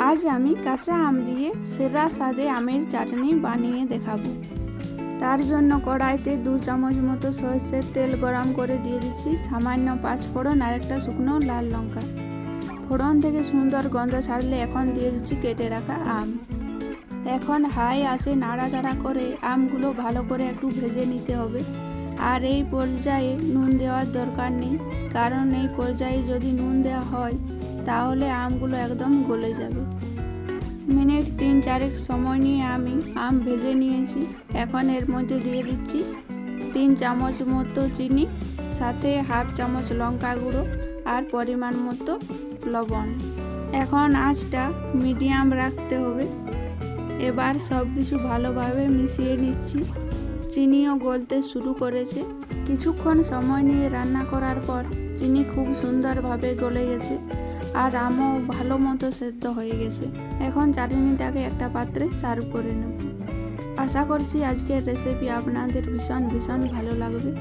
আজ আমি কাঁচা আম দিয়ে সেরা স্বাদে আমের চাটনি বানিয়ে দেখাবো। তার জন্য কড়াইতে 2 চামচ মতো সরষের তেল গরম করে দিয়ে দিচ্ছি সামান্য 5 ফোড়ন আর একটা শুকনো লাল লঙ্কা। ফোড়ন থেকে সুন্দর গন্ধ ছাড়লে এখন দিয়ে দিচ্ছি কেটে রাখা আম। এখন হাই আঁচে নাড়াচাড়া করে আমগুলো ভালো করে একটু ভেজে নিতে হবে। আর এই পর্যায়ে নুন দেওয়ার দরকার নেই, কারণ এই পর্যায়ে যদি নুন দেওয়া হয় তাহলে আমগুলো একদম গলে যাবে। মিনিট 3-4 সময় নিয়ে আমি আম ভেজে নিয়েছি। এখন এর মধ্যে দিয়ে দিচ্ছি 3 চামচ মতো চিনি, সাথে হাফ চামচ লঙ্কা গুঁড়ো আর পরিমাণ মতো লবণ। এখন আঁচটা মিডিয়াম রাখতে হবে। এবার সব কিছু ভালোভাবে মিশিয়ে নিচ্ছি। চিনিও গলতে শুরু করেছে। কিছুক্ষণ সময় নিয়ে রান্না করার পর চিনি খুব সুন্দরভাবে গলে গেছে আর আমও ভালো মতো সেদ্ধ হয়ে গেছে। এখন চাটনিটাকে একটা পাত্রে সার্ভ করে নেব। আশা করছি আজকের রেসিপি আপনাদের ভীষণ ভালো লাগবে।